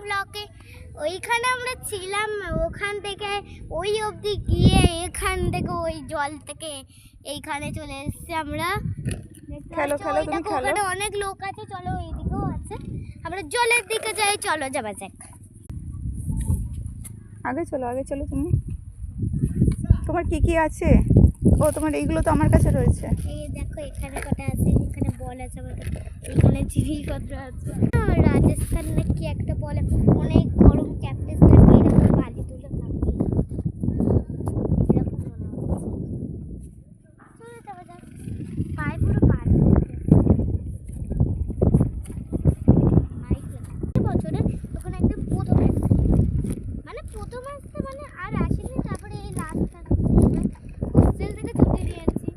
ব্লকে ওইখানে আমরা ছিলাম, ওখান থেকে ওই অবধি গিয়ে এখান থেকে ওই জল থেকে এইখানে চলে এসেছি আমরা। খেলো খেলো তুমি খেলো। ওখানে অনেক লোক আছে, চলো এইদিকেও আছে, আমরা জলের দিকে যাই, চলো যাবা যাক। আগে চলো তুমি। তোমার কি কি আছে? ও তোমার এইগুলো তো আমার কাছে রয়েছে। এই দেখো এখানে কটা আছে, এখানে বল আছে আমার কাছে, এখানে জিনিসপত্র আছে। রাজস্থান না কি একটা বলে, অনেক গরম ক্যাপটেস থাকে, এরকম বালি তুলে থাকে, এরকম মনে হচ্ছে। চলো যাওয়া যাক, পায়ে পুরো বালি বছরে তখন একদম প্রথম আসছে, মানে আর আসেনি। তারপরে এই লাস্ট হোস্টেল থেকে ছুটি নিয়েছি,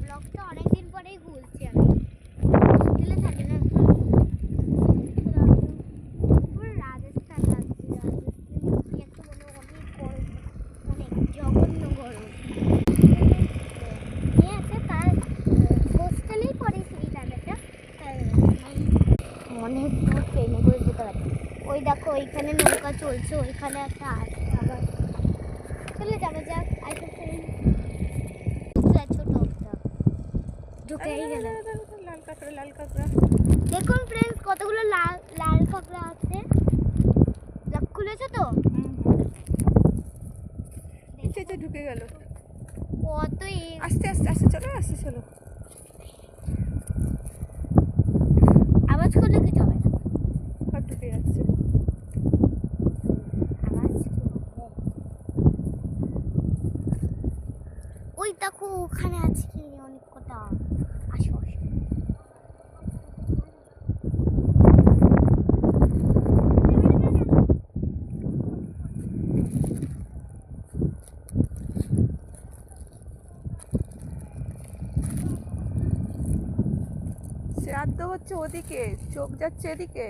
ব্লগটা অনেকদিন পরেই ঘুরছি আমি, হোস্টেলে থাকি না এখন। পুরো রাজস্থান লাগছে, রাজস্থান কি একটা মনে অনেক গরম, অনেক জঘন্য গরম। আছে তার হোস্টেলেই পড়ে সেই জায়গাটা, অনেক দূর ট্রেনে করে যেতে পারে। ওই দেখো ওইখানে নৌকা চলছে, ওইখানে একটা আছে আবার, চলে যাবে যাক। ছোট ঢুকেই গেল। লাল কাঁকড়া। দেখুন ফ্রেন্ডস কতগুলো লাল কাঁকড়া আছে, লক খুলেছে তো, ঢুকে গেল। কত আস্তে চলো। আওয়াজ করলে কিছু হবে না, সব ঢুকে যাচ্ছে। ওই দেখো ওখানে আছে কি অনেক কটা, আসো শ্রাদ্ধ হচ্ছে ওদিকে, চোখ যাচ্ছে এদিকে।